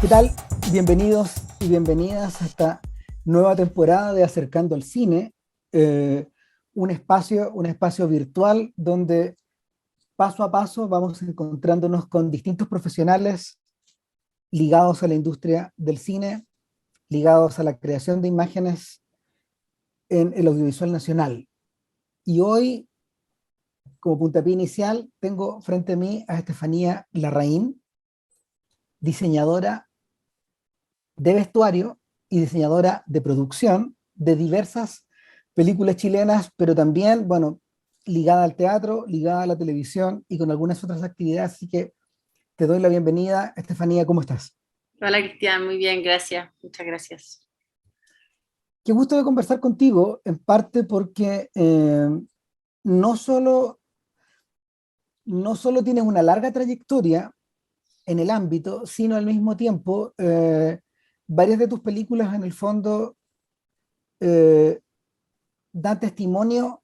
¿Qué tal? Bienvenidos y bienvenidas a esta nueva temporada de Acercando al Cine, eh, un espacio virtual donde paso a paso vamos encontrándonos con distintos profesionales ligados a la industria del cine, ligados a la creación de imágenes en el audiovisual nacional. Y hoy, como puntapié inicial, tengo frente a mí a Estefanía Larraín, diseñadora de vestuario y diseñadora de producción de diversas películas chilenas, pero también, bueno, ligada al teatro, ligada a la televisión y con algunas otras actividades. Así que te doy la bienvenida. Estefanía, ¿cómo estás? Hola Cristian, muy bien, gracias, muchas gracias. Qué gusto de conversar contigo, en parte porque no solo, no solo tienes una larga trayectoria en el ámbito, sino al mismo tiempo varias de tus películas en el fondo eh, dan testimonio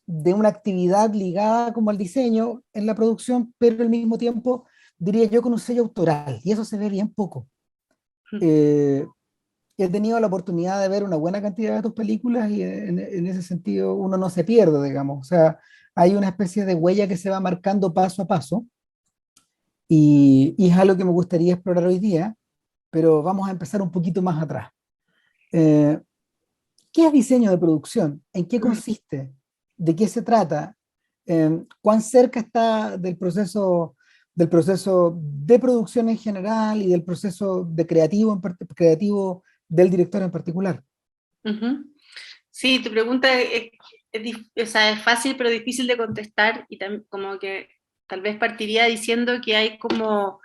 de una actividad ligada como al diseño en la producción, pero al mismo tiempo, diría yo, con un sello autoral, y eso se ve bien poco. Eh, He tenido la oportunidad de ver una buena cantidad de tus películas y en ese sentido uno no se pierde, digamos. O sea, hay una especie de huella que se va marcando paso a paso y es algo que me gustaría explorar hoy día, pero vamos a empezar un poquito más atrás. Eh, ¿Qué es diseño de producción? ¿En qué consiste? ¿De qué se trata? ¿Cuán cerca está del proceso de producción en general y del proceso de creativo, creativo del director en particular? Ujú. Sí, tu pregunta o sea, es fácil pero difícil de contestar y como que tal vez partiría diciendo que hay como,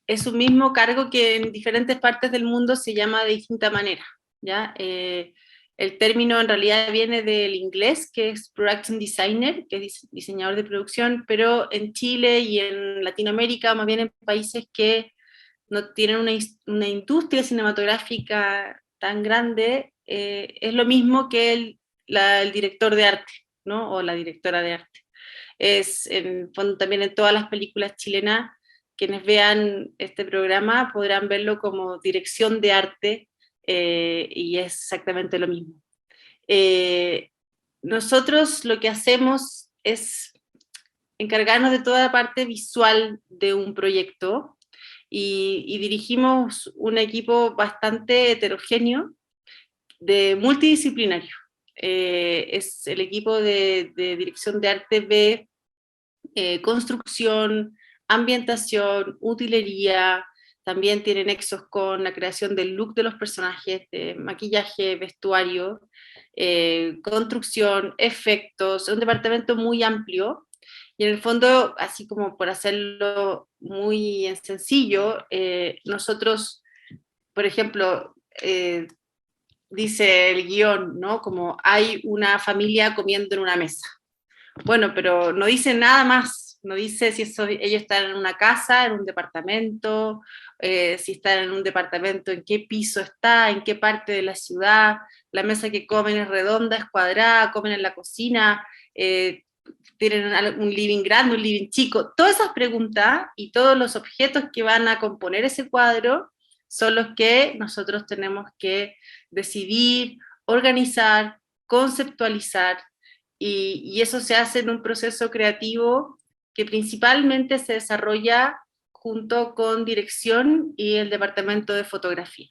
es un mismo cargo que en diferentes partes del mundo se llama de distinta manera, ¿ya? El término en realidad viene del inglés, que es production designer, que es diseñador de producción, pero en Chile y en Latinoamérica, más bien en países que no tienen una industria cinematográfica tan grande, es lo mismo que el director de arte, ¿no? O la directora de arte. Es, en el fondo, también en todas las películas chilenas, quienes vean este programa podrán verlo como dirección de arte, y es exactamente lo mismo. Eh, Nosotros lo que hacemos es encargarnos de toda la parte visual de un proyecto y dirigimos un equipo bastante heterogéneo, de multidisciplinario. Es el equipo de dirección de arte ve construcción, ambientación, utilería, también tiene nexos con la creación del look de los personajes, de maquillaje, vestuario, construcción, efectos, es un departamento muy amplio. Y en el fondo, así como por hacerlo muy sencillo, nosotros, por ejemplo, dice el guión, ¿no? Como hay una familia comiendo en una mesa. Bueno, pero no dice nada más, no dice si ellos están en una casa, en un departamento, si están en un departamento, en qué piso está, en qué parte de la ciudad, la mesa que comen es redonda, es cuadrada, comen en la cocina, tienen un living grande, un living chico. Todas esas preguntas y todos los objetos que van a componer ese cuadro son los que nosotros tenemos que decidir, organizar, conceptualizar, y eso se hace en un proceso creativo que principalmente se desarrolla junto con dirección y el departamento de fotografía.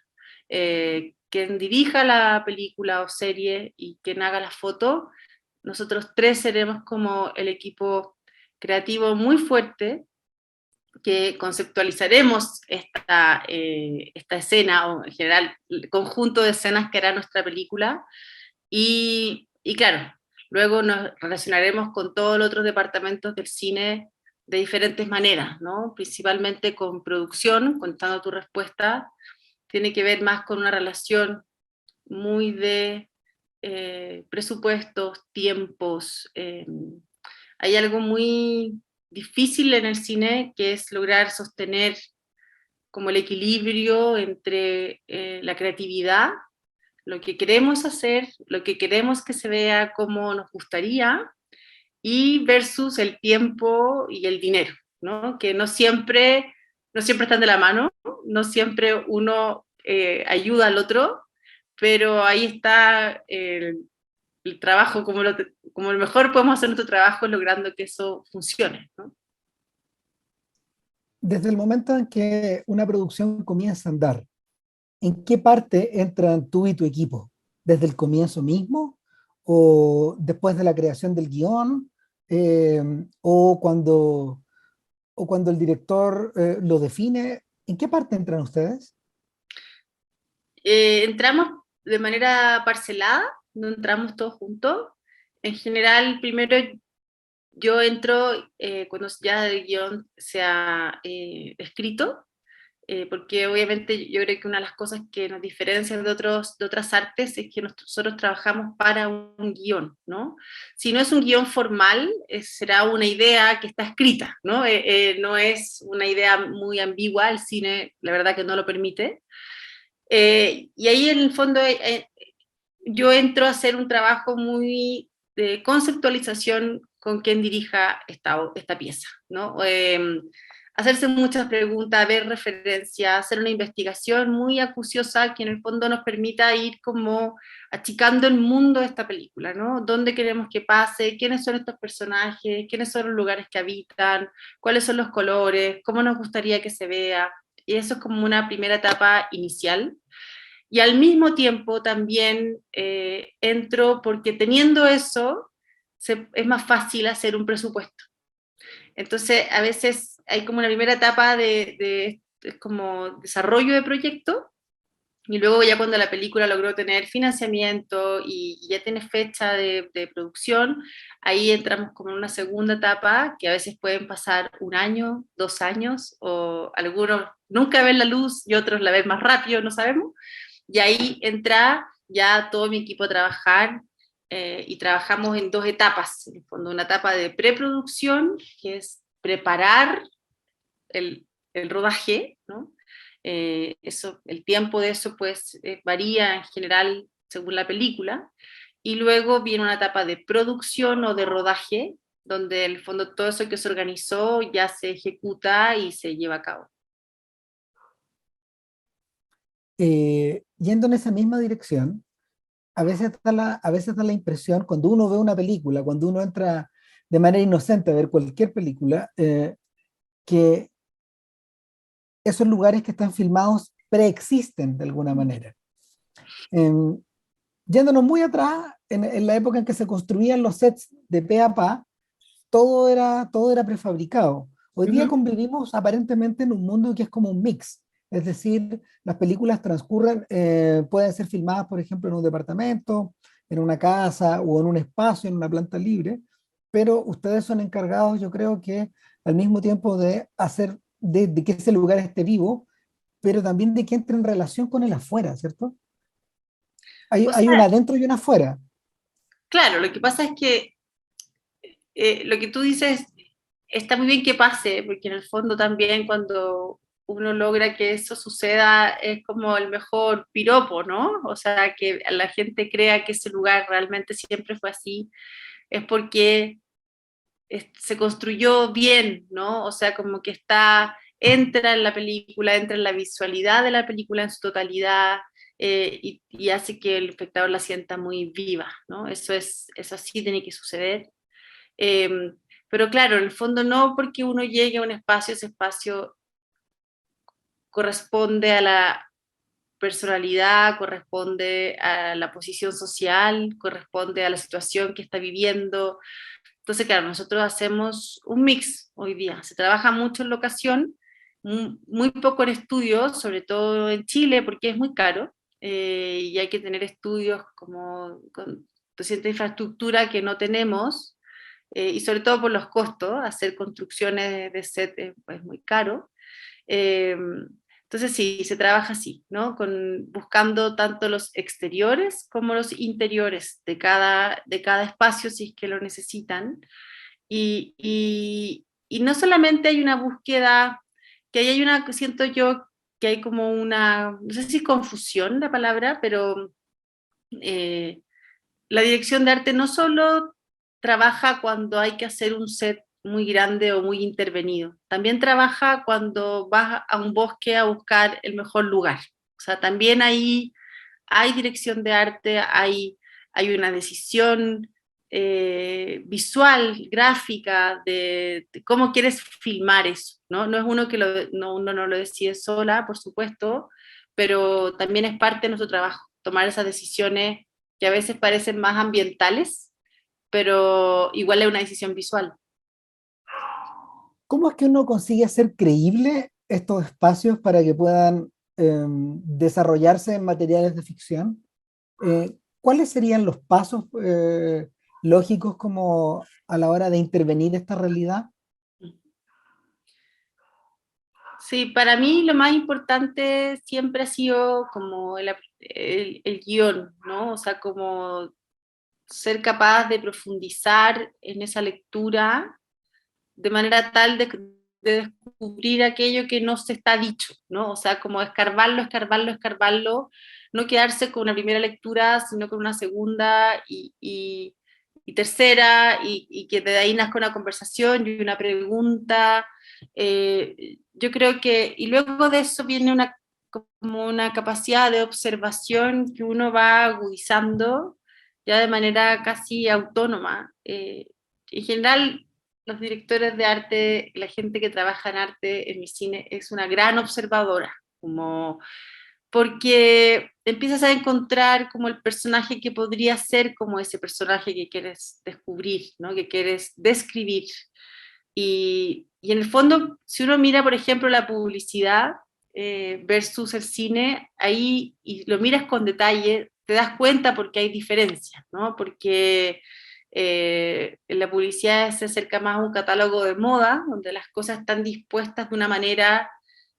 Quien dirija la película o serie y quien haga la foto, nosotros tres seremos como el equipo creativo muy fuerte que conceptualizaremos esta escena, o en general el conjunto de escenas que hará nuestra película, y claro, luego nos relacionaremos con todos los otros departamentos del cine de diferentes maneras, ¿no? Principalmente con producción, contando tu respuesta, tiene que ver más con una relación muy de presupuestos, tiempos. Hay algo muy difícil en el cine que es lograr sostener como el equilibrio entre la creatividad, lo que queremos hacer, lo que queremos que se vea como nos gustaría, y versus el tiempo y el dinero, ¿no? Que no siempre están de la mano, no siempre uno ayuda al otro, pero ahí está el trabajo, como lo mejor podemos hacer nuestro trabajo logrando que eso funcione, ¿no? Desde el momento en que una producción comienza a andar, ¿en qué parte entran tú y tu equipo? ¿Desde el comienzo mismo? ¿O después de la creación del guión? Eh, ¿O cuando el director lo define? ¿En qué parte entran ustedes? Entramos de manera parcelada, no entramos todos juntos. En general, primero yo entro cuando ya el guión se ha escrito, porque obviamente yo creo que una de las cosas que nos diferencia de otras artes es que nosotros trabajamos para un guión, ¿no? Si no es un guión formal, será una idea que está escrita, ¿no? No es una idea muy ambigua, el cine la verdad que no lo permite. Y ahí en el fondo yo entro a hacer un trabajo muy de conceptualización con quien dirija esta pieza, ¿no? Hacerse muchas preguntas, ver referencias, hacer una investigación muy acuciosa que en el fondo nos permita ir como achicando el mundo de esta película, ¿no? ¿Dónde queremos que pase? ¿Quiénes son estos personajes? ¿Quiénes son los lugares que habitan? ¿Cuáles son los colores? ¿Cómo nos gustaría que se vea? Y eso es como una primera etapa inicial. Y al mismo tiempo también entro porque teniendo eso es más fácil hacer un presupuesto. Entonces a veces hay como una primera etapa de como desarrollo de proyecto y luego ya cuando la película logró tener financiamiento y ya tiene fecha de producción, ahí entramos como en una segunda etapa que a veces pueden pasar un año, 2 años, o algunos nunca ven la luz y otros la ven más rápido, no sabemos. Y ahí entra ya todo mi equipo a trabajar y trabajamos en dos etapas. En el fondo, una etapa de preproducción, que es preparar el rodaje, ¿no? El tiempo de eso pues varía en general según la película. Y luego viene una etapa de producción o de rodaje, donde en el fondo todo eso que se organizó ya se ejecuta y se lleva a cabo. Yendo en esa misma dirección, a veces da la impresión, cuando uno ve una película, cuando uno entra de manera inocente a ver cualquier película, que esos lugares que están filmados preexisten de alguna manera. Em, Yéndonos muy atrás, en la época en que se construían los sets de pe a pa, todo era prefabricado. Hoy Uh día -huh. convivimos aparentemente en un mundo que es como un mix. Es decir, las películas transcurren, pueden ser filmadas, por ejemplo, en un departamento, en una casa o en un espacio, en una planta libre, pero ustedes son encargados, yo creo que al mismo tiempo de hacer de que ese lugar esté vivo, pero también de que entre en relación con el afuera, ¿cierto? Hay, O hay sea, una adentro y una afuera. claro, lo que pasa es que lo que tú dices está muy bien que pase, porque en el fondo también cuando uno logra que eso suceda es como el mejor piropo, ¿no? O sea, que la gente crea que ese lugar realmente siempre fue así, es porque se construyó bien, ¿no? O sea, como que entra en la película, entra en la visualidad de la película en su totalidad, y hace que el espectador la sienta muy viva, ¿no? Eso sí tiene que suceder. Eh, pero claro, en el fondo no porque uno llegue a un espacio, ese espacio corresponde a la personalidad, corresponde a la posición social, corresponde a la situación que está viviendo. Entonces, claro, nosotros hacemos un mix hoy día. Se trabaja mucho en locación, muy poco en estudios, sobre todo en Chile, porque es muy caro y hay que tener estudios como con cierta infraestructura que no tenemos, y sobre todo por los costos, hacer construcciones de set es muy caro. Eh, entonces sí, se trabaja así, ¿no? Buscando tanto los exteriores como los interiores de cada espacio si es que lo necesitan. Y no solamente hay una búsqueda, que ahí siento yo que hay como una, no sé si confusión la palabra, pero eh, la dirección de arte no solo trabaja cuando hay que hacer un set muy grande o muy intervenido. También trabaja cuando vas a un bosque a buscar el mejor lugar. O sea, también ahí hay dirección de arte, hay una decisión visual, gráfica, de cómo quieres filmar eso, ¿no? No es uno que uno no lo decide sola, por supuesto, pero también es parte de nuestro trabajo, tomar esas decisiones que a veces parecen más ambientales, pero igual es una decisión visual. ¿Cómo es que uno consigue hacer creíble estos espacios para que puedan desarrollarse en materiales de ficción? ¿Cuáles serían los pasos lógicos como a la hora de intervenir esta realidad? Sí, para mí lo más importante siempre ha sido como el guión, ¿no? O sea, como ser capaz de profundizar en esa lectura de manera tal de descubrir aquello que no se está dicho, ¿no? O sea, como escarbarlo, escarbarlo, escarbarlo, no quedarse con una primera lectura, sino con una segunda y tercera, y que de ahí nazca una conversación y una pregunta. Yo creo que, y luego de eso viene como una capacidad de observación que uno va agudizando ya de manera casi autónoma. En general, los directores de arte, la gente que trabaja en arte en mi cine es una gran observadora, como porque empiezas a encontrar como el personaje que podría ser como ese personaje que quieres descubrir, ¿no? Que quieres describir. Y en el fondo, si uno mira, por ejemplo, la publicidad versus el cine, ahí y lo miras con detalle, te das cuenta porque hay diferencias, ¿no? Porque en la publicidad se acerca más a un catálogo de moda, donde las cosas están dispuestas de una manera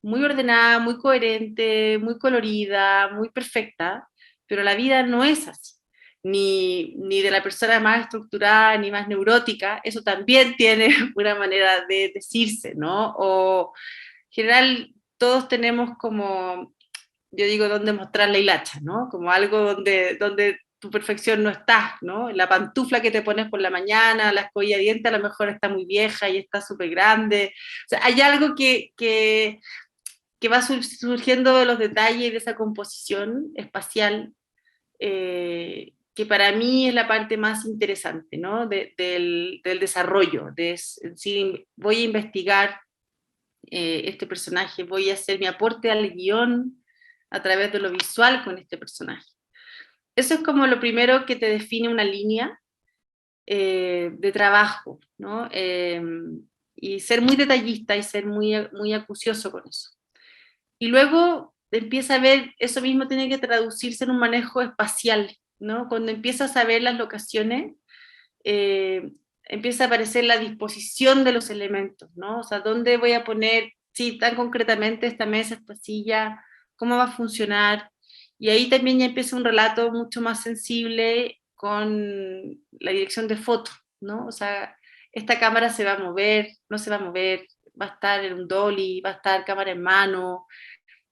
muy ordenada, muy coherente, muy colorida, muy perfecta, pero la vida no es así. Ni de la persona más estructurada ni más neurótica, eso también tiene una manera de decirse, ¿no? O en general todos tenemos como, yo digo, donde mostrar la hilacha, ¿no? Como algo donde tu perfección no está, ¿no? La pantufla que te pones por la mañana, la escolla de dientes a lo mejor está muy vieja y está súper grande. O sea, hay algo que va surgiendo de los detalles de esa composición espacial que para mí es la parte más interesante, ¿no? Del desarrollo, si voy a investigar este personaje, voy a hacer mi aporte al guión a través de lo visual con este personaje. Eso es como lo primero que te define una línea de trabajo, ¿no? Y ser muy detallista y ser muy acucioso con eso. Y luego empieza a ver, eso mismo tiene que traducirse en un manejo espacial, ¿no? Cuando empiezas a ver las locaciones, empieza a aparecer la disposición de los elementos, ¿no? O sea, ¿dónde voy a poner, sí, tan concretamente esta mesa, esta silla, cómo va a funcionar? Y ahí también ya empieza un relato mucho más sensible con la dirección de foto, ¿no? O sea, esta cámara se va a mover, no se va a mover, va a estar en un dolly, va a estar cámara en mano,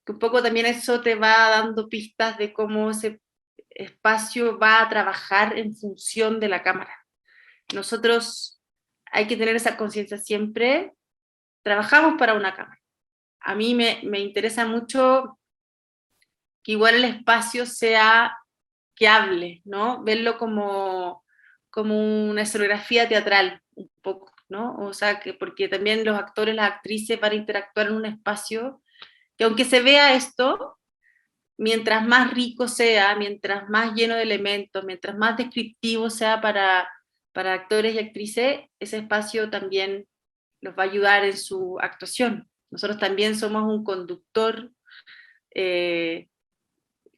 que un poco también eso te va dando pistas de cómo ese espacio va a trabajar en función de la cámara. Nosotros hay que tener esa conciencia siempre, trabajamos para una cámara. A mí me interesa mucho que igual el espacio sea que hable, ¿no? Verlo como una escenografía teatral, un poco, ¿no? O sea, que porque también los actores, las actrices van a interactuar en un espacio que aunque se vea esto, mientras más rico sea, mientras más lleno de elementos, mientras más descriptivo sea para actores y actrices, ese espacio también los va a ayudar en su actuación. Nosotros también somos un conductor, eh,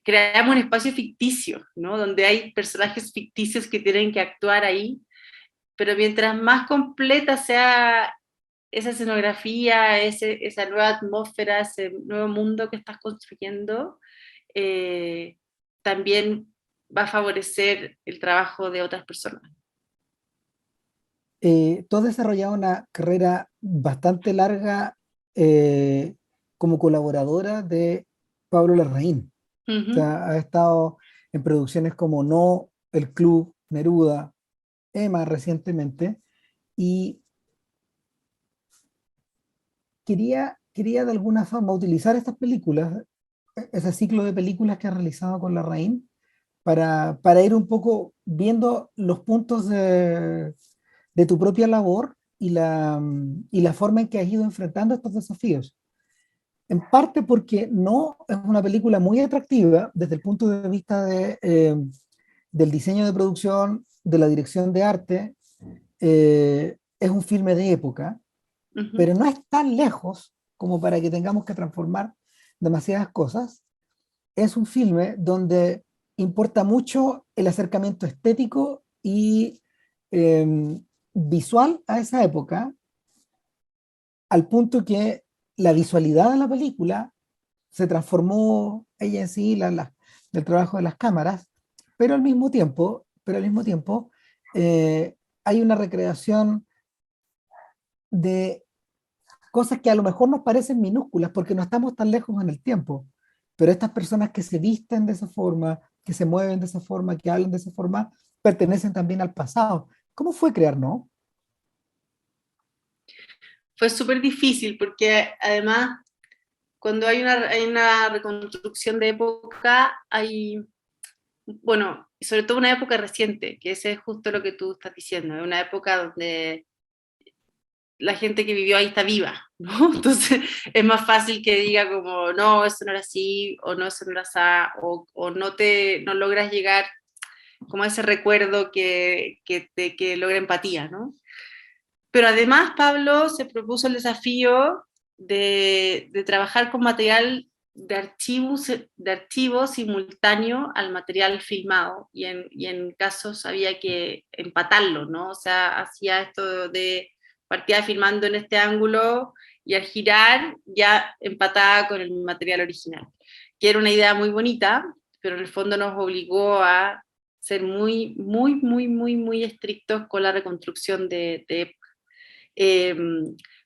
creamos un espacio ficticio, ¿no? Donde hay personajes ficticios que tienen que actuar ahí, pero mientras más completa sea esa escenografía, esa nueva atmósfera, ese nuevo mundo que estás construyendo, eh, también va a favorecer el trabajo de otras personas. Tú has desarrollado una carrera bastante larga eh, como colaboradora de Pablo Larraín. O Ujú. sea, has estado en producciones como No, El Club, Neruda, Emma recientemente, y quería de alguna forma utilizar estas películas, ese ciclo de películas que ha realizado con Larraín, para ir un poco viendo los puntos de tu propia labor y la forma en que has ido enfrentando estos desafíos. En parte porque no es una película muy atractiva desde el punto de vista del diseño de producción, de la dirección de arte. Es un filme de época, Ujú. pero no es tan lejos como para que tengamos que transformar demasiadas cosas. Es un filme donde importa mucho el acercamiento estético y eh, visual a esa época, al punto que la visualidad de la película se transformó ella en sí, del trabajo de las cámaras, pero al mismo tiempo hay una recreación de cosas que a lo mejor nos parecen minúsculas porque no estamos tan lejos en el tiempo, pero estas personas que se visten de esa forma, que se mueven de esa forma, que hablan de esa forma, pertenecen también al pasado. ¿Cómo fue crear, no? Fue súper difícil porque además cuando hay una reconstrucción de época, hay, bueno, y sobre todo una época reciente, que ese es justo lo que tú estás diciendo, es una época donde la gente que vivió ahí está viva, ¿no? Entonces es más fácil que diga como, no, eso no era así, o no, eso no era así, o no logras llegar como a ese recuerdo que logra empatía, ¿no? Pero además Pablo se propuso el desafío de trabajar con material de archivo simultáneo al material filmado y en casos había que empatarlo, ¿no? O sea, hacía esto de partía filmando en este ángulo y al girar ya empataba con el material original, que era una idea muy bonita, pero en el fondo nos obligó a ser muy estrictos con la reconstrucción de eh,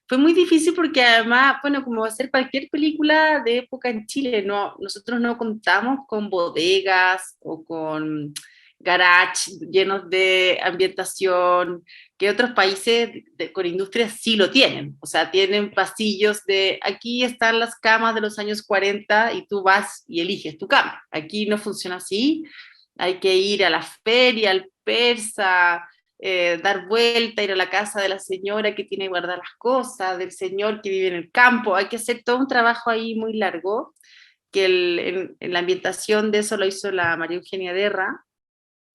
fue muy difícil porque además, bueno, como hacer cualquier película de época en Chile, no, nosotros no contamos con bodegas o con garage llenos de ambientación, que otros países con industrias sí lo tienen, o sea, tienen pasillos de, aquí están las camas de los años 40 y tú vas y eliges tu cama. Aquí no funciona así, hay que ir a la feria, al persa, dar vuelta, ir a la casa de la señora que tiene que guardar las cosas, del señor que vive en el campo, hay que hacer todo un trabajo ahí muy largo, que en la ambientación de eso lo hizo la María Eugenia Derra,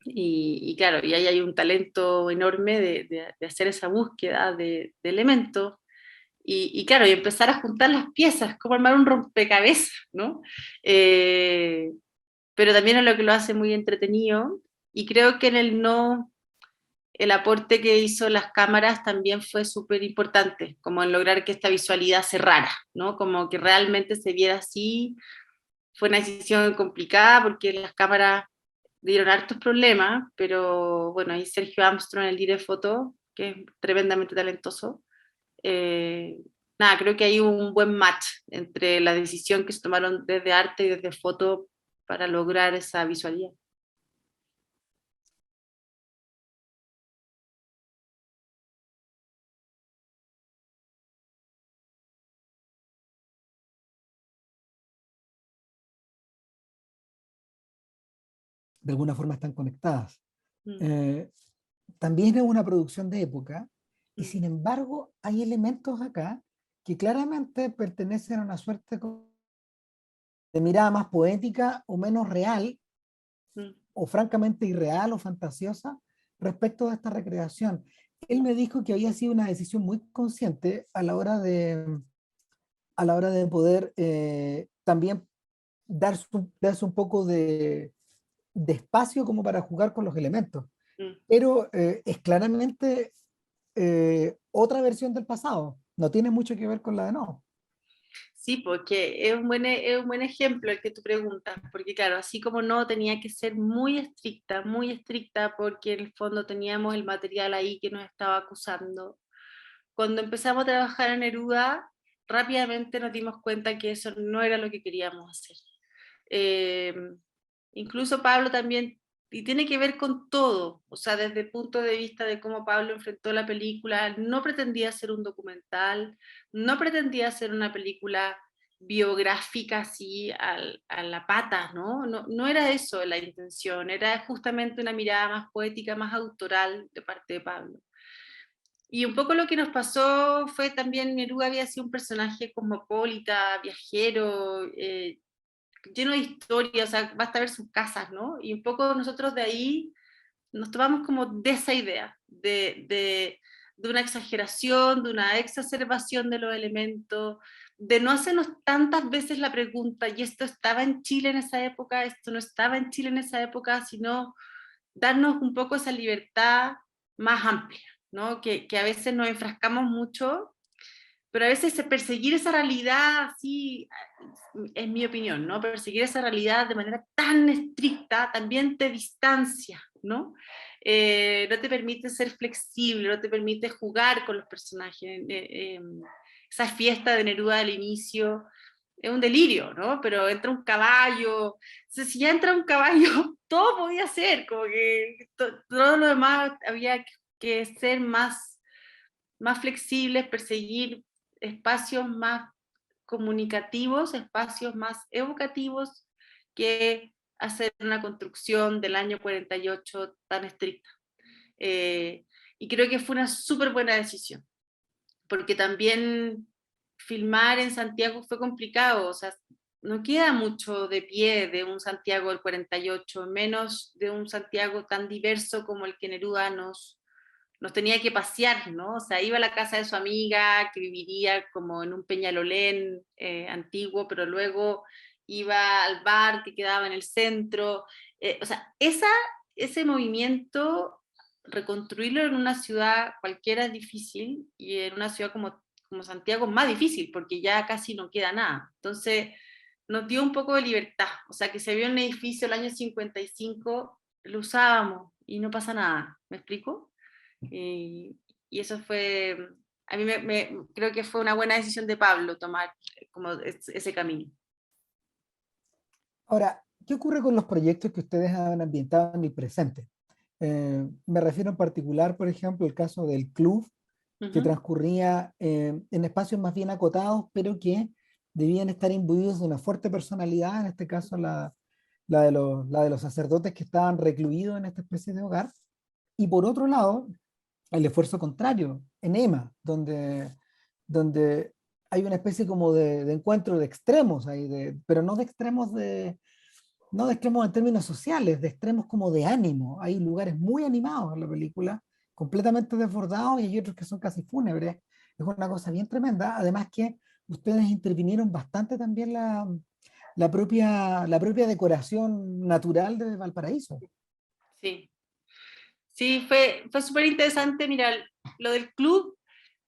y claro, y ahí hay un talento enorme de hacer esa búsqueda de elementos, y claro, y empezar a juntar las piezas, como armar un rompecabezas, ¿no? Eh, pero también es lo que lo hace muy entretenido, y creo que en el aporte que hizo las cámaras también fue súper importante, como en lograr que esta visualidad cerrara, ¿no? Como que realmente se viera así. Fue una decisión complicada porque las cámaras dieron hartos problemas, pero bueno, ahí Sergio Armstrong, el director de foto, que es tremendamente talentoso, eh, nada, creo que hay un buen match entre la decisión que se tomaron desde arte y desde foto para lograr esa visualidad. De alguna forma están conectadas. Mm, Eh, También es una producción de época y mm, sin embargo hay elementos acá que claramente pertenecen a una suerte de mirada más poética o menos real mm, o francamente irreal o fantasiosa respecto a esta recreación. Él me dijo que había sido una decisión muy consciente a la hora de poder también darse un poco de espacio como para jugar con los elementos. mm. Pero es claramente otra versión del pasado. No tiene mucho que ver con la de no. Sí, porque es un buen ejemplo el que tú preguntas, porque claro, así como no tenía que ser muy estricta, porque en el fondo teníamos el material ahí que nos estaba acusando. Cuando empezamos a trabajar en Neruda, rápidamente nos dimos cuenta que eso no era lo que queríamos hacer. Eh, Incluso Pablo también y tiene que ver con todo, o sea, desde el punto de vista de cómo Pablo enfrentó la película, no pretendía hacer un documental, no pretendía hacer una película biográfica así a la pata, ¿no? ¿no? No era eso la intención, era justamente una mirada más poética, más autoral de parte de Pablo. Y un poco lo que nos pasó fue también, Neruda había sido un personaje cosmopolita, viajero, lleno de historias, o sea, basta ver sus casas, ¿no? Y un poco nosotros de ahí nos tomamos como de esa idea, de una exageración, de una exacerbación de los elementos, de no hacernos tantas veces la pregunta, ¿y esto estaba en Chile en esa época? ¿Esto no estaba en Chile en esa época? Sino darnos un poco esa libertad más amplia, ¿no? Que a veces nos enfrascamos mucho, pero a veces perseguir esa realidad así, es mi opinión, ¿no? Perseguir esa realidad de manera tan estricta también te distancia, ¿no? No te permite ser flexible, no te permite jugar con los personajes. Esa fiesta de Neruda al inicio es un delirio, ¿no? Pero entra un caballo, entonces, si ya entra un caballo, todo podía ser, como que todo lo demás había que ser más flexibles, perseguir espacios más comunicativos, espacios más evocativos, que hacer una construcción del año 48 tan estricta. Eh, y creo que fue una súper buena decisión, porque también filmar en Santiago fue complicado, o sea, no queda mucho de pie de un Santiago del 48, menos de un Santiago tan diverso como el que Neruda nos tenía que pasear, ¿no? O sea, iba a la casa de su amiga, que viviría como en un Peñalolén antiguo, pero luego iba al bar que quedaba en el centro. O sea, ese movimiento, reconstruirlo en una ciudad cualquiera es difícil, y en una ciudad como Santiago es más difícil, porque ya casi no queda nada. Entonces, nos dio un poco de libertad. O sea, que se vio un edificio el año 55, lo usábamos y no pasa nada. ¿Me explico? Y eso fue, a mí creo que fue una buena decisión de Pablo tomar como ese camino. Ahora, ¿qué ocurre con los proyectos que ustedes han ambientado en el presente? Me refiero en particular, por ejemplo, el caso del club, que Ujú. transcurría en espacios más bien acotados, pero que debían estar imbuidos de una fuerte personalidad, en este caso la de los sacerdotes que estaban recluidos en esta especie de hogar. Y por otro lado, el esfuerzo contrario, en EMA, donde hay una especie como de encuentro de extremos ahí, pero no de extremos en términos sociales, de extremos como de ánimo. Hay lugares muy animados en la película, completamente desbordados, y hay otros que son casi fúnebres. Es una cosa bien tremenda. Además que ustedes intervinieron bastante también la propia decoración natural de Valparaíso. Sí, sí, fue súper interesante. Mira, lo del club,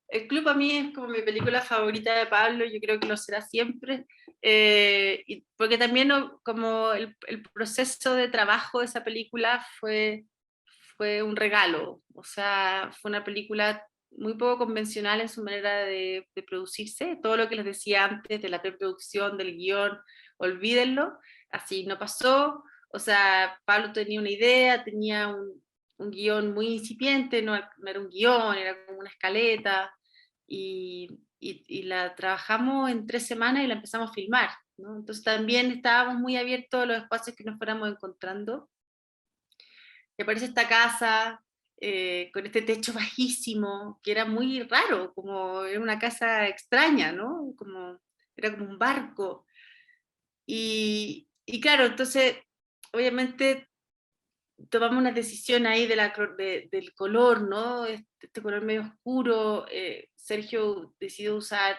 el club a mí es como mi película favorita de Pablo, yo creo que lo será siempre, porque también como el proceso de trabajo de esa película fue un regalo, o sea, fue una película muy poco convencional en su manera de producirse, todo lo que les decía antes de la preproducción, del guión, olvídenlo, así no pasó, o sea, Pablo tenía una idea, tenía un guión muy incipiente, no era un guión, era como una escaleta, y la trabajamos en 3 semanas y la empezamos a filmar, ¿no? Entonces también estábamos muy abiertos a los espacios que nos fuéramos encontrando. Y aparece esta casa con este techo bajísimo, que era muy raro, como era una casa extraña, ¿no? Era como un barco. Y claro, entonces, obviamente tomamos una decisión ahí del color, ¿no? Este color medio oscuro. Sergio decidió usar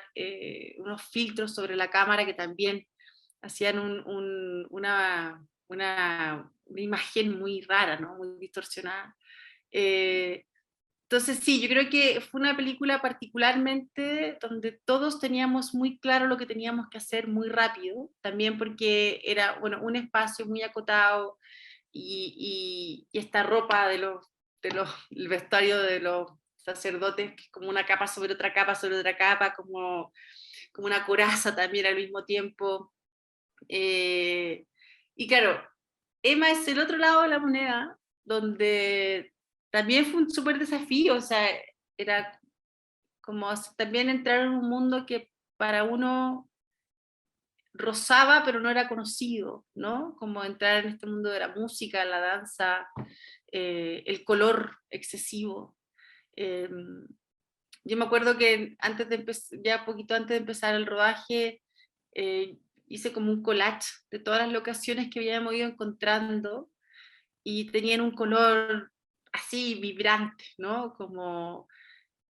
unos filtros sobre la cámara que también hacían una imagen muy rara, ¿no? Muy distorsionada. Eh, entonces sí, yo creo que fue una película particularmente donde todos teníamos muy claro lo que teníamos que hacer muy rápido, también porque era, bueno, un espacio muy acotado, y esta ropa el vestuario de los sacerdotes, que es como una capa sobre otra capa sobre otra capa, como una coraza también al mismo tiempo. Y claro, Emma es el otro lado de la moneda, donde también fue un súper desafío, o sea, era como también entrar en un mundo que para uno rozaba, pero no era conocido, ¿no? Como entrar en este mundo de la música, la danza, el color excesivo. Eh, yo me acuerdo que antes de ya poquito antes de empezar el rodaje, eh, hice como un collage de todas las locaciones que habíamos ido encontrando y tenían un color así vibrante, ¿no? Como,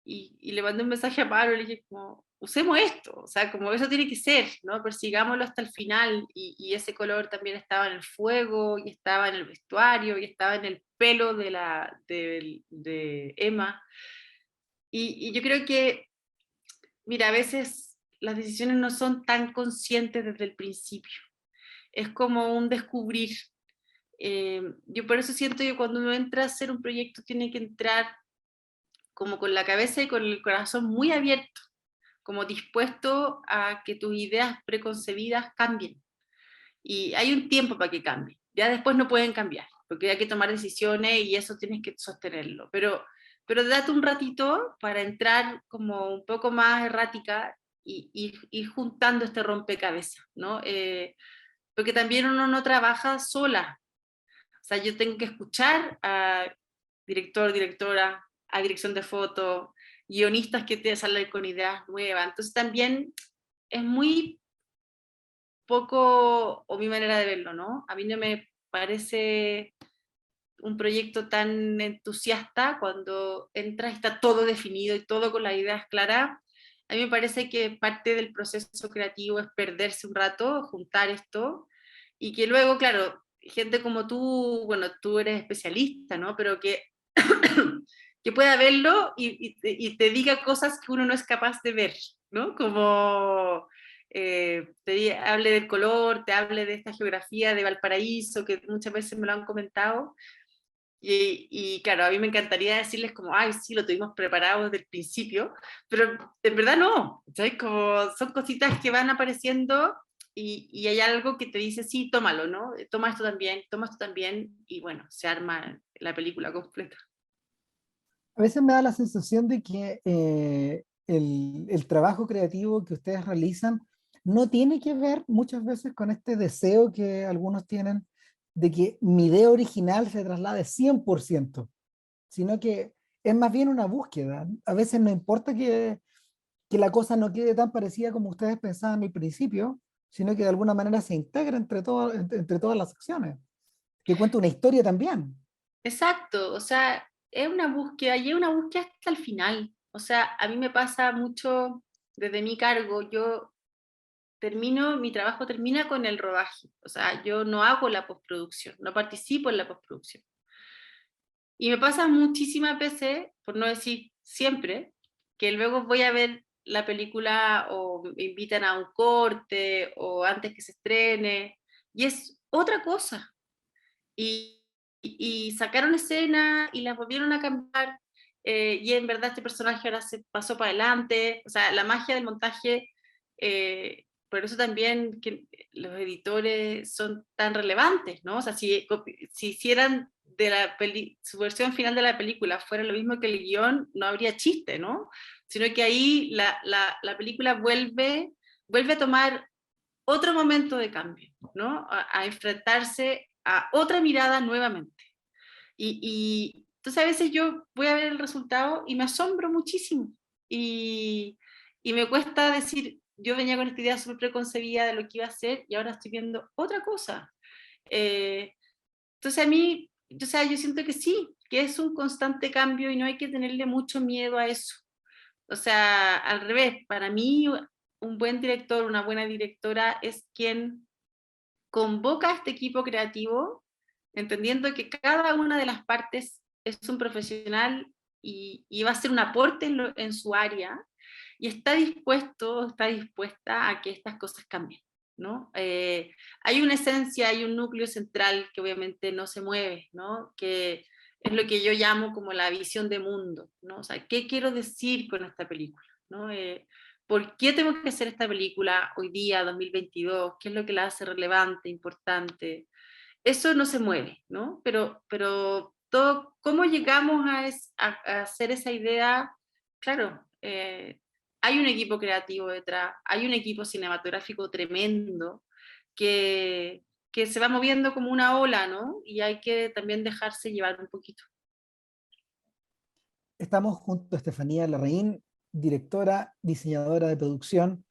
y le mandé un mensaje a Pablo y le dije como, usemos esto, o sea, como eso tiene que ser, ¿no? Persigámoslo hasta el final, y ese color también estaba en el fuego, y estaba en el vestuario, y estaba en el pelo de Emma, y yo creo que, mira, a veces las decisiones no son tan conscientes desde el principio, es como un descubrir. Yo por eso siento que cuando uno entra a hacer un proyecto tiene que entrar como con la cabeza y con el corazón muy abierto, como dispuesto a que tus ideas preconcebidas cambien. Y hay un tiempo para que cambien. Ya después no pueden cambiar, porque hay que tomar decisiones y eso tienes que sostenerlo. Pero date un ratito para entrar como un poco más errática y ir juntando este rompecabezas, ¿no? Porque también uno no trabaja sola. O sea, yo tengo que escuchar a director, directora, a dirección de foto, guionistas que te salen con ideas nuevas. Entonces también es muy poco, o mi manera de verlo, ¿no? A mí no me parece un proyecto tan entusiasta cuando entras y está todo definido y todo con las ideas claras. A mí me parece que parte del proceso creativo es perderse un rato, juntar esto, y que luego, claro, gente como tú, bueno, tú eres especialista, ¿no? Pero que, que pueda verlo y te diga cosas que uno no es capaz de ver, ¿no? Como hable del color, te hable de esta geografía de Valparaíso, que muchas veces me lo han comentado, y claro, a mí me encantaría decirles como, ay, sí, lo tuvimos preparado desde el principio, pero en verdad no, ¿sabes? Como son cositas que van apareciendo y hay algo que te dice, sí, tómalo, ¿no? Toma esto también, y bueno, se arma la película completa. A veces me da la sensación de que el trabajo creativo que ustedes realizan no tiene que ver muchas veces con este deseo que algunos tienen de que mi idea original se traslade 100%, sino que es más bien una búsqueda. A veces no importa que la cosa no quede tan parecida como ustedes pensaban al principio, sino que de alguna manera se integra entre todas las acciones, que cuenta una historia también. Exacto, o sea, es una búsqueda y es una búsqueda hasta el final. O sea, a mí me pasa mucho desde mi cargo, yo mi trabajo termina con el rodaje, o sea, yo no hago la postproducción, no participo en la postproducción. Y me pasa muchísimas veces, por no decir siempre, que luego voy a ver la película o me invitan a un corte o antes que se estrene, y es otra cosa. Y sacaron escena y las volvieron a cambiar, y en verdad este personaje ahora se pasó para adelante, o sea, la magia del montaje, por eso también que los editores son tan relevantes, ¿no? O sea, si hicieran de su versión final de la película fuera lo mismo que el guión, no habría chiste, ¿no? Sino que ahí la película vuelve a tomar otro momento de cambio, ¿no? A enfrentarse a otra mirada nuevamente. Entonces a veces yo voy a ver el resultado y me asombro muchísimo. Y, y me cuesta decir, yo venía con esta idea súper preconcebida de lo que iba a hacer y ahora estoy viendo otra cosa. Eh, entonces a mí, o sea, yo siento que sí, que es un constante cambio y no hay que tenerle mucho miedo a eso. O sea, al revés, para mí un buen director, una buena directora es quien convoca a este equipo creativo, entendiendo que cada una de las partes es un profesional y va a hacer un aporte en su área y está dispuesta a que estas cosas cambien, ¿no? Hay una esencia, hay un núcleo central que obviamente no se mueve, ¿no? Que es lo que yo llamo como la visión de mundo, ¿no? O sea, ¿qué quiero decir con esta película? ¿No? ¿Por qué tengo que hacer esta película hoy día, 2022? ¿Qué es lo que la hace relevante, importante? eso no se mueve, ¿no? Pero todo, ¿cómo llegamos a hacer esa idea? Claro, hay un equipo creativo detrás, hay un equipo cinematográfico tremendo que se va moviendo como una ola, ¿no? Y hay que también dejarse llevar un poquito. Estamos junto a Estefanía Larraín, directora, diseñadora de producción,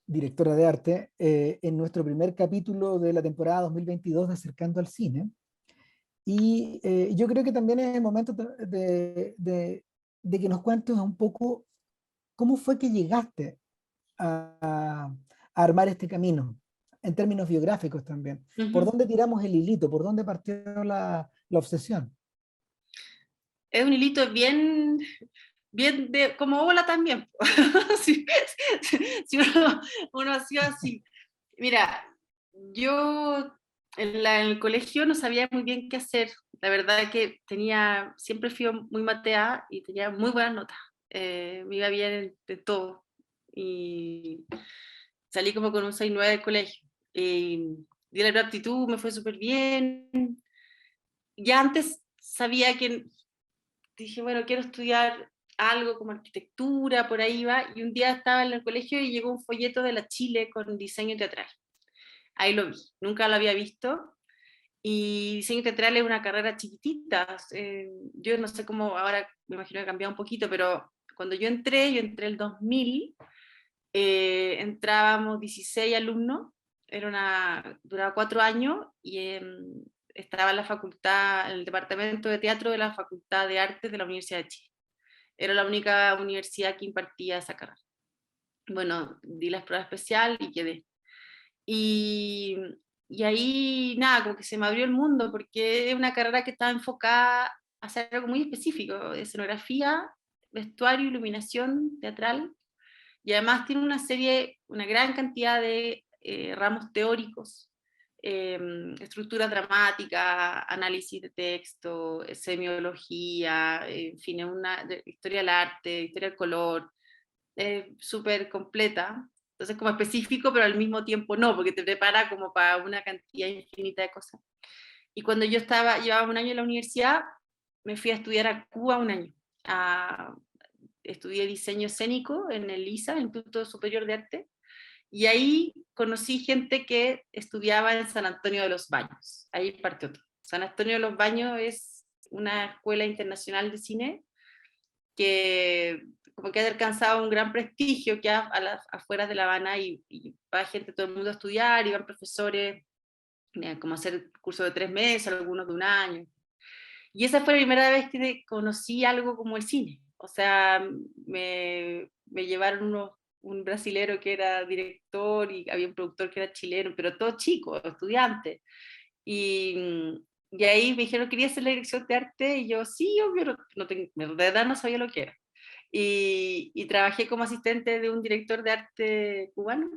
directora de arte, en nuestro primer capítulo de la temporada 2022 de Acercando al Cine. Y yo creo que también es el momento de que nos cuentes un poco cómo fue que llegaste a armar este camino, en términos biográficos también. ¿Por Ujú. dónde tiramos el hilito? ¿Por dónde partió la obsesión? Es un hilito bien, bien de, como ola también. si, si uno ha sido así. Mira, yo en el colegio no sabía muy bien qué hacer. La verdad es que siempre fui muy mateada y tenía muy buenas notas. Me iba bien de todo. Y salí como con un 6,9 del colegio. Di la aptitud, me fue súper bien. Ya antes sabía que dije, bueno, quiero estudiar algo como arquitectura, por ahí va, y un día estaba en el colegio y llegó un folleto de la Chile con diseño teatral. Ahí lo vi, nunca lo había visto, y diseño teatral es una carrera chiquitita, yo no sé cómo, ahora me imagino que ha cambiado un poquito, pero cuando yo entré el 2000, entrábamos 16 alumnos, duraba 4 años, y estaba en la facultad, en el departamento de teatro de la Facultad de Artes de la Universidad de Chile. Era la única universidad que impartía esa carrera. Bueno, di la prueba especial y quedé. Y, y ahí, nada, como que se me abrió el mundo, porque es una carrera que estaba enfocada a hacer algo muy específico, escenografía, vestuario, iluminación teatral, y además tiene una gran cantidad de ramos teóricos, estructura dramática, análisis de texto, semiología, en fin, historia del arte, historia del color, súper completa. Entonces, como específico, pero al mismo tiempo no, porque te prepara como para una cantidad infinita de cosas. Y cuando llevaba un año en la universidad, me fui a estudiar a Cuba un año. A, Estudié diseño escénico en el ISA, el Instituto Superior de Arte, y ahí conocí gente que estudiaba en San Antonio de los Baños. Ahí partió todo. San Antonio de los Baños es una escuela internacional de cine que como que ha alcanzado un gran prestigio que a las afueras de La Habana y va gente, todo el mundo a estudiar, y van profesores como a hacer cursos de 3 meses, algunos de un año. Y esa fue la primera vez que conocí algo como el cine. O sea, me llevaron un brasilero que era director y había un productor que era chileno, pero todos chicos, estudiantes. Y ahí me dijeron, quería hacer la dirección de arte, y yo, sí, obvio, de verdad no sabía lo que era. Y trabajé como asistente de un director de arte cubano.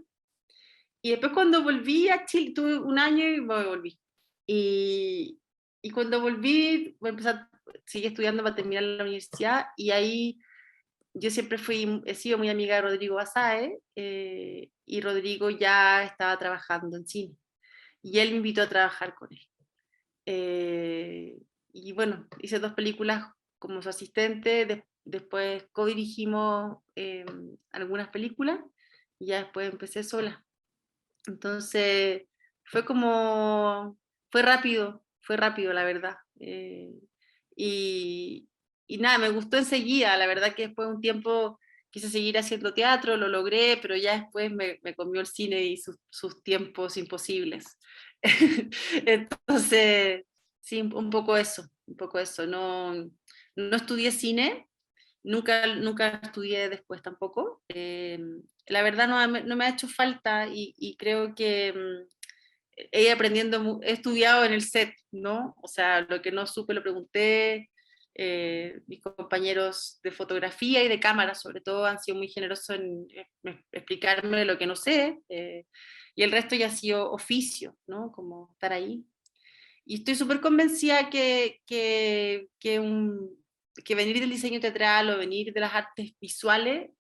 Y después cuando volví a Chile, tuve un año y me volví. Y, y cuando volví, seguí estudiando para terminar la universidad, y ahí yo siempre he sido muy amiga de Rodrigo Basáez, y Rodrigo ya estaba trabajando en cine. Y él me invitó a trabajar con él. Eh, y bueno, hice 2 películas como su asistente, después co-dirigimos algunas películas, y ya después empecé sola. Entonces, fue como, fue rápido, la verdad. Y, y nada, me gustó enseguida, la verdad que después de un tiempo quise seguir haciendo teatro, lo logré, pero ya después me comió el cine y sus tiempos imposibles. Entonces, sí, un poco eso. No, no estudié cine, nunca estudié después tampoco. La verdad no me ha hecho falta, y creo que he estudiado en el set, ¿no? O sea, lo que no supe lo pregunté. Mis compañeros de fotografía y de cámara, sobre todo, han sido muy generosos en explicarme lo que no sé, y el resto ya ha sido oficio, ¿no? Como estar ahí. Y estoy súper convencida que venir del diseño teatral o venir de las artes visuales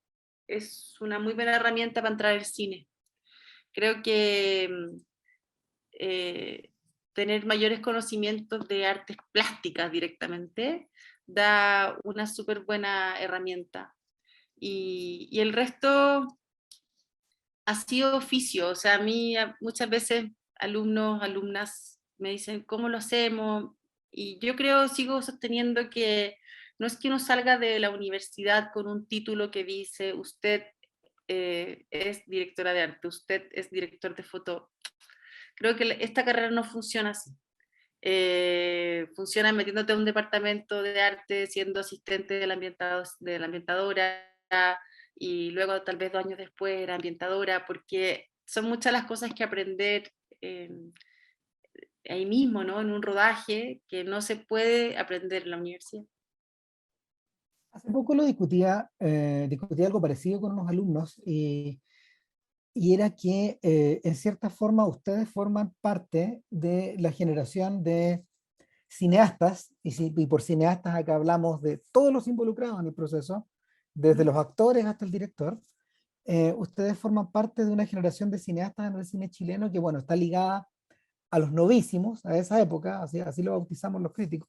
es una muy buena herramienta para entrar al cine. Creo que eh, tener mayores conocimientos de artes plásticas directamente da una súper buena herramienta. Y el resto ha sido oficio, o sea, a mí muchas veces alumnos, alumnas me dicen, ¿cómo lo hacemos? Y yo creo, sigo sosteniendo que no es que uno salga de la universidad con un título que dice, usted es directora de arte, usted es director de foto. Creo que esta carrera no funciona así. Funciona metiéndote a un departamento de arte, siendo asistente de la ambientadora, y luego tal vez 2 años después era ambientadora, porque son muchas las cosas que aprender eh, ahí mismo, ¿no? En un rodaje que no se puede aprender en la universidad. Hace poco lo discutía algo parecido con unos alumnos y era que en cierta forma ustedes forman parte de la generación de cineastas, y por cineastas acá hablamos de todos los involucrados en el proceso, desde los actores hasta el director. Ustedes forman parte de una generación de cineastas en el cine chileno que, bueno, está ligada a los novísimos, a esa época, así lo bautizamos los críticos,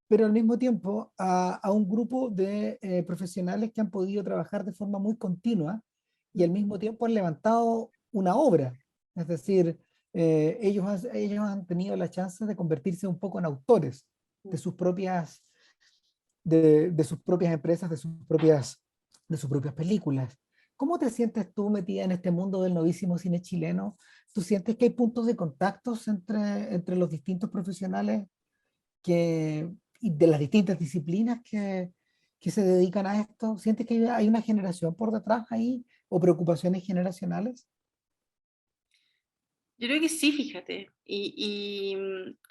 pero al mismo tiempo a un grupo de profesionales que han podido trabajar de forma muy continua y al mismo tiempo han levantado una obra. Es decir, ellos han tenido la chance de convertirse un poco en autores de de sus propias empresas, de sus propias películas. ¿Cómo te sientes tú metida en este mundo del novísimo cine chileno? ¿Tú sientes que hay puntos de contactos entre los distintos profesionales y de las distintas disciplinas que se dedican a esto? ¿Sientes que hay una generación por detrás ahí o preocupaciones generacionales? Yo creo que sí, fíjate.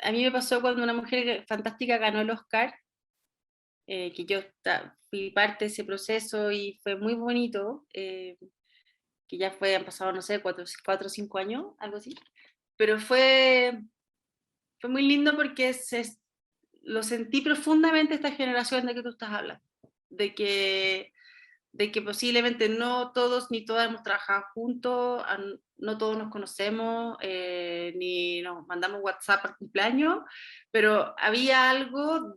A mí me pasó cuando una mujer fantástica ganó el Oscar, que yo fui parte de ese proceso y fue muy bonito, que ya han pasado, no sé, 4 o 5 años, algo así. Pero fue muy lindo porque lo sentí profundamente esta generación de que tú estás hablando, de que, de que posiblemente no todos ni todas hemos trabajado juntos, no todos nos conocemos, ni nos mandamos WhatsApp al cumpleaños, pero había algo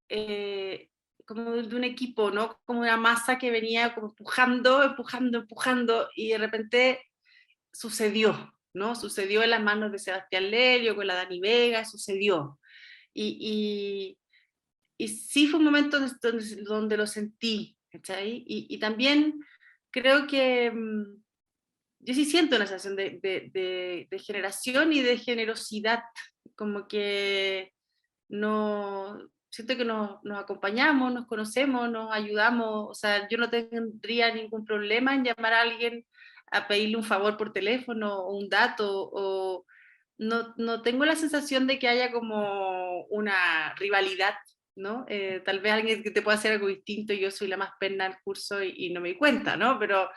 eh, como de un equipo, ¿no? Como una masa que venía como empujando, empujando, empujando, y de repente sucedió, ¿no? Sucedió en las manos de Sebastián Lelio, con la Dani Vega, sucedió. Y, y sí fue un momento donde lo sentí, ¿cachai? Y también creo que yo sí siento una sensación de generación y de generosidad, como que no, siento que nos acompañamos, nos conocemos, nos ayudamos, o sea, yo no tendría ningún problema en llamar a alguien a pedirle un favor por teléfono o un dato, o no tengo la sensación de que haya como una rivalidad, ¿no? Tal vez alguien que te pueda hacer algo distinto, yo soy la más perna del curso y no me di cuenta, ¿no? Pero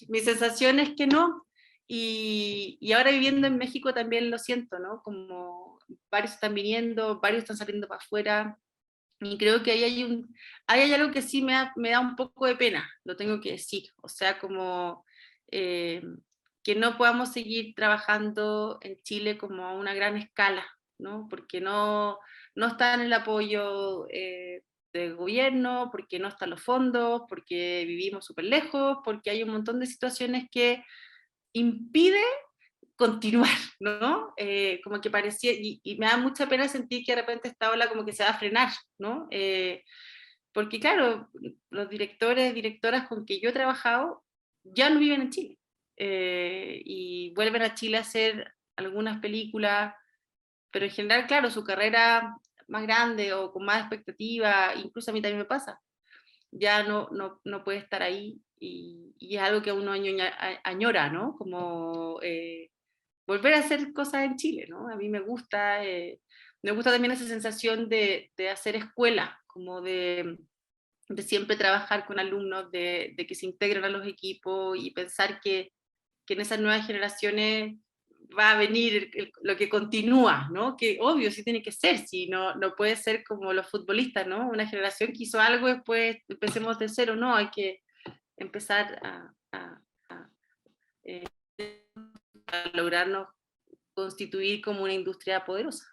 mi sensación es que no. Y ahora viviendo en México también lo siento, ¿no? Como varios están viniendo, varios están saliendo para afuera, y creo que ahí hay algo que sí me da un poco de pena, lo tengo que decir, o sea, como eh, que no podamos seguir trabajando en Chile como a una gran escala, ¿no? Porque no está en el apoyo del gobierno, porque no están los fondos, porque vivimos súper lejos, porque hay un montón de situaciones que impide continuar, ¿no? Como que parecía, y me da mucha pena sentir que de repente esta ola como que se va a frenar, ¿no? Porque claro, los directores, directoras con que yo he trabajado ya no viven en Chile, y vuelven a Chile a hacer algunas películas, pero en general, claro, su carrera más grande o con más expectativa, incluso a mí también me pasa, ya no puede estar ahí, y es algo que uno añora, ¿no? Como volver a hacer cosas en Chile, ¿no? A mí me gusta también esa sensación de hacer escuela, como de siempre trabajar con alumnos, de que se integran a los equipos y pensar que en esas nuevas generaciones va a venir lo que continúa, ¿no? Que obvio, sí tiene que ser, si no puede ser como los futbolistas, ¿no? Una generación que hizo algo, después empecemos de cero, no, hay que empezar a lograrnos constituir como una industria poderosa.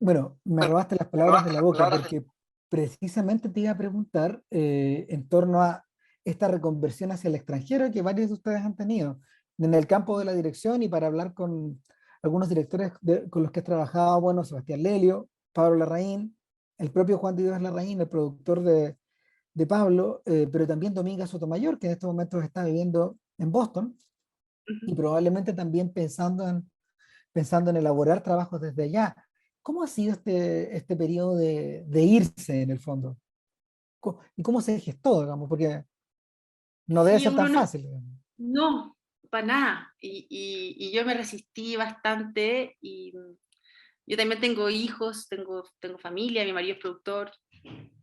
Bueno, me robaste las palabras de la boca porque precisamente te iba a preguntar en torno a esta reconversión hacia el extranjero que varios de ustedes han tenido en el campo de la dirección, y para hablar con algunos directores con los que has trabajado, bueno, Sebastián Lelio, Pablo Larraín, el propio Juan de Dios Larraín, el productor de Pablo, pero también Dominga Sotomayor, que en estos momentos está viviendo en Boston y Ujú. probablemente también pensando en elaborar trabajos desde allá. ¿Cómo ha sido este periodo de irse en el fondo? ¿Y cómo se gestó, digamos? Porque no debe Sí, ser uno tan no, fácil, digamos. no, para nada. Y yo me resistí bastante y yo también tengo hijos, tengo familia, mi marido es productor.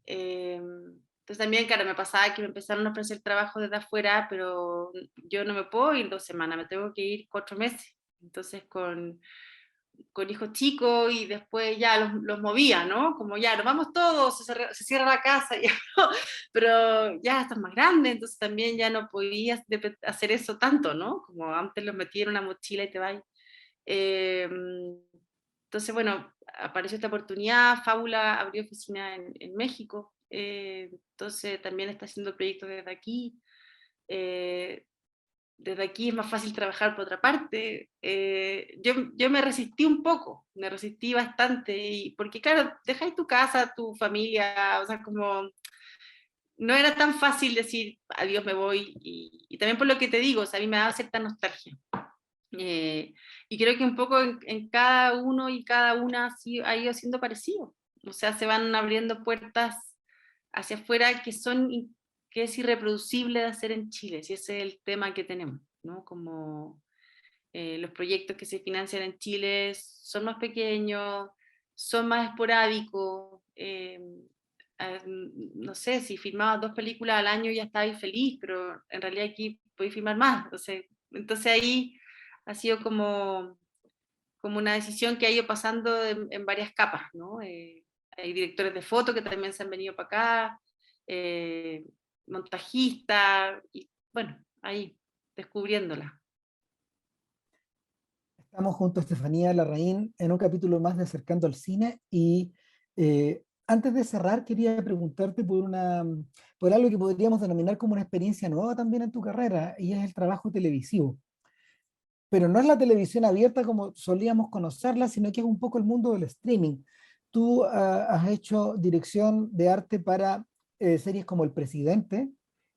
Entonces también, claro, me pasaba que me empezaron a ofrecer trabajo desde afuera, pero yo no me puedo ir 2 semanas, me tengo que ir 4 meses. Entonces con hijos chicos y después ya los movía, ¿no? Como ya, nos vamos todos, se cierra la casa, ya, ¿no? Pero ya estás más grande, entonces también ya no podías hacer eso tanto, ¿no? Como antes los metí en una mochila y te vas. Eh, entonces, bueno, apareció esta oportunidad, Fábula abrió oficina en México, entonces también está haciendo proyectos desde aquí. Eh, Desde aquí es más fácil trabajar por otra parte. Yo me resistí un poco, me resistí bastante, y, porque claro, dejáis tu casa, tu familia, o sea, como no era tan fácil decir adiós, me voy, y también por lo que te digo, o sea, a mí me da cierta nostalgia. Eh, y creo que un poco en cada uno y cada una ha ido siendo parecido. O sea, se van abriendo puertas hacia afuera que es irreproducible de hacer en Chile, si ese es el tema que tenemos, ¿no? Como los proyectos que se financian en Chile son más pequeños, son más esporádicos. No sé, si filmabas 2 películas al año ya estabas feliz, pero en realidad aquí podéis filmar más. Entonces ahí ha sido como una decisión que ha ido pasando en varias capas, ¿no? Hay directores de foto que también se han venido para acá, eh, montajistas, y bueno, ahí, descubriéndola. Estamos junto a Estefanía Larraín en un capítulo más de Acercando al Cine, y antes de cerrar quería preguntarte por algo que podríamos denominar como una experiencia nueva también en tu carrera, y es el trabajo televisivo. Pero no es la televisión abierta como solíamos conocerla, sino que es un poco el mundo del streaming. Tú has hecho dirección de arte para series como El Presidente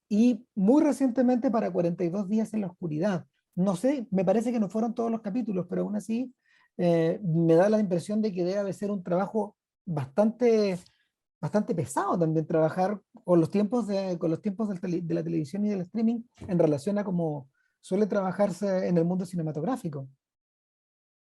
y muy recientemente para 42 días en la oscuridad. No sé, me parece que no fueron todos los capítulos, pero aún así me da la impresión de que debe ser un trabajo bastante pesado también trabajar con los tiempos de la televisión y del streaming en relación a cómo suele trabajarse en el mundo cinematográfico.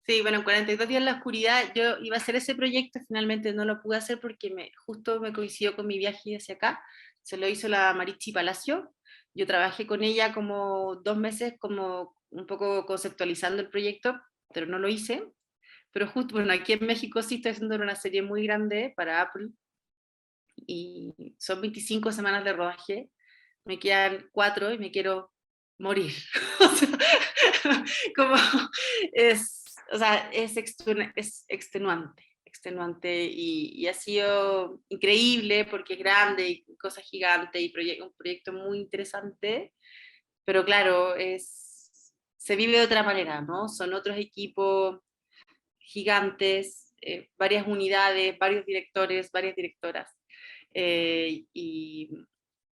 Sí, bueno, en 42 días en la oscuridad yo iba a hacer ese proyecto, finalmente no lo pude hacer porque justo me coincidió con mi viaje hacia acá, se lo hizo la Marichi Palacio, yo trabajé con ella como 2 meses como un poco conceptualizando el proyecto, pero no lo hice, pero justo, bueno, aquí en México sí estoy haciendo una serie muy grande para Apple y son 25 semanas de rodaje, me quedan 4 y me quiero morir. O sea, como o sea, es extenuante, extenuante y ha sido increíble porque es grande y cosas gigantes y un proyecto muy interesante, pero claro, se vive de otra manera, ¿no? Son otros equipos gigantes, varias unidades, varios directores, varias directoras. Y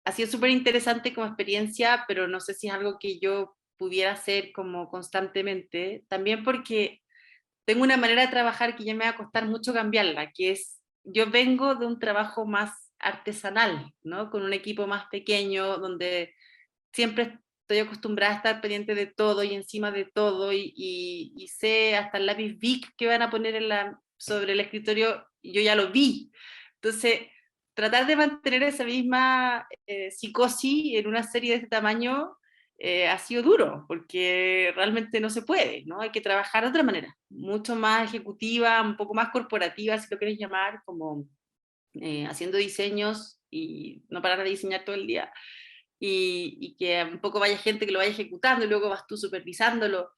ha sido súper interesante como experiencia, pero no sé si es algo que yo pudiera hacer como constantemente, también porque tengo una manera de trabajar que ya me va a costar mucho cambiarla, que es, yo vengo de un trabajo más artesanal, ¿no? Con un equipo más pequeño, donde siempre estoy acostumbrada a estar pendiente de todo y encima de todo y sé hasta el lápiz Bic que van a poner sobre el escritorio, y yo ya lo vi. Entonces, tratar de mantener esa misma psicosis en una serie de este tamaño ha sido duro, porque realmente no se puede, ¿no? Hay que trabajar de otra manera, mucho más ejecutiva, un poco más corporativa, si lo quieres llamar, como haciendo diseños y no parar de diseñar todo el día y que un poco vaya gente que lo vaya ejecutando y luego vas tú supervisándolo.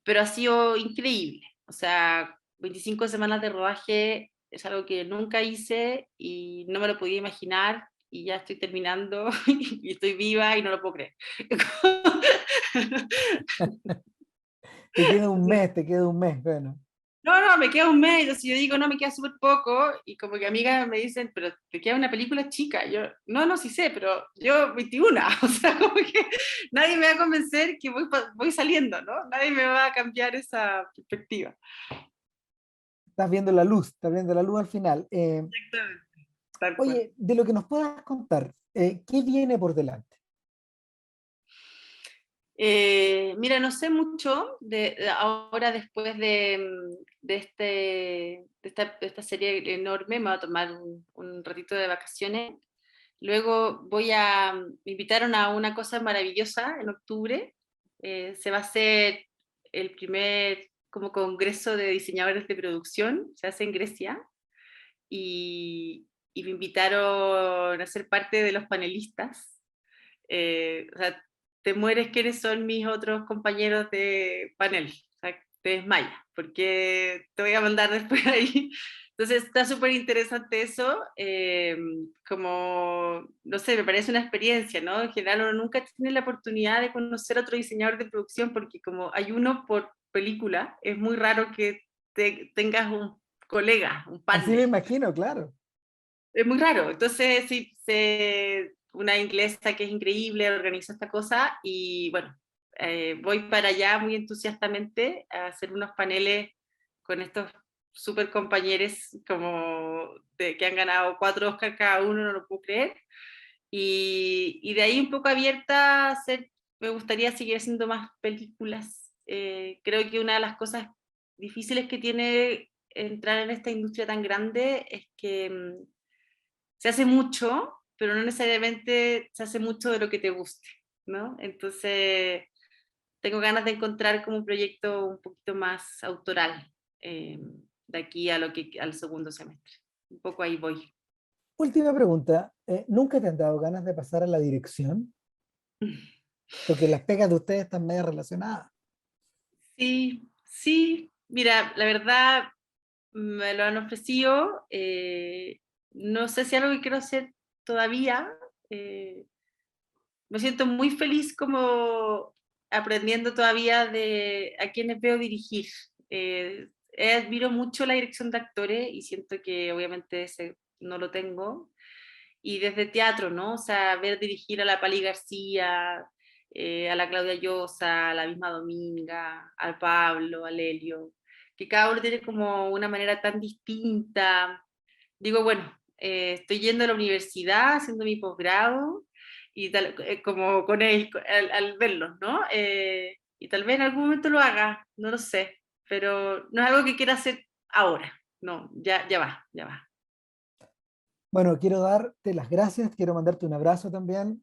pero ha sido increíble. O sea, 25 semanas de rodaje es algo que nunca hice y no me lo podía imaginar, y ya estoy terminando y estoy viva y no lo puedo creer. Te queda un mes, bueno. No, me queda un mes, entonces yo digo, no, me queda súper poco, y como que amigas me dicen, pero te queda una película chica. Yo, no, sí sé, pero yo 21, o sea, como que nadie me va a convencer que voy saliendo, ¿no? Nadie me va a cambiar esa perspectiva. Estás viendo la luz al final. Exactamente, tal cual. Oye, de lo que nos puedas contar, ¿qué viene por delante? Mira, no sé mucho de ahora después de esta serie enorme. Me voy a tomar un ratito de vacaciones. Luego me invitaron a una cosa maravillosa en octubre. Se va a hacer el primer como congreso de diseñadores de producción, se hace en Grecia, y me invitaron a ser parte de los panelistas. O sea, te mueres quiénes son mis otros compañeros de panel. O sea, te desmayas, porque te voy a mandar después ahí. Entonces está súper interesante eso, como, no sé, me parece una experiencia, ¿no? En general uno nunca tiene la oportunidad de conocer a otro diseñador de producción, porque como hay uno por película, es muy raro que tengas un colega, un Así me partner. imagino, claro. Es muy raro. Entonces, sí, una inglesa que es increíble organizó esta cosa, y bueno, voy para allá muy entusiastamente a hacer unos paneles con estos super compañeros que han ganado 4 Oscar cada uno, no lo puedo creer. Y de ahí un poco abierta a hacer, me gustaría seguir haciendo más películas. Creo que una de las cosas difíciles que tiene entrar en esta industria tan grande es que se hace mucho, pero no necesariamente se hace mucho de lo que te guste, ¿no? Entonces, tengo ganas de encontrar como un proyecto un poquito más autoral, de aquí al segundo semestre. Un poco ahí voy. Última pregunta. ¿Nunca te han dado ganas de pasar a la dirección? Porque las pegas de ustedes están medio relacionadas. Sí, sí, mira, la verdad me lo han ofrecido. No sé si es algo que quiero hacer todavía. eh, Me siento muy feliz como aprendiendo todavía de a quienes veo dirigir. Admiro mucho la dirección de actores y siento que obviamente ese no lo tengo. Y desde teatro, ¿no? O sea, ver dirigir a la Pali García, a la Claudia Llosa, a la misma Dominga, al Pablo, al Helio, que cada uno tiene como una manera tan distinta. Digo, bueno, estoy yendo a la universidad, haciendo mi posgrado, y tal, como con él, al verlos, ¿no? Y tal vez en algún momento lo haga, no lo sé, pero no es algo que quiera hacer ahora, no, ya va, ya va. Bueno, quiero darte las gracias, quiero mandarte un abrazo también,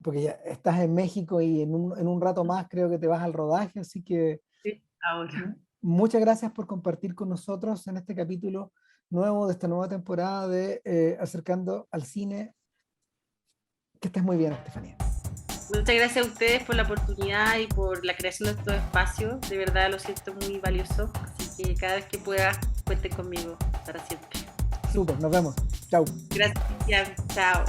porque ya estás en México y en un rato más creo que te vas al rodaje, así que Sí, ahora. muchas gracias por compartir con nosotros en este capítulo nuevo de esta nueva temporada de Acercando al Cine. Que estés muy bien, Estefanía. Muchas gracias a ustedes por la oportunidad y por la creación de estos espacios. De verdad lo siento muy valioso. Así que cada vez que pueda, cuenten conmigo para siempre. Súper, nos vemos. Chau. Gracias, Cristian. Chao.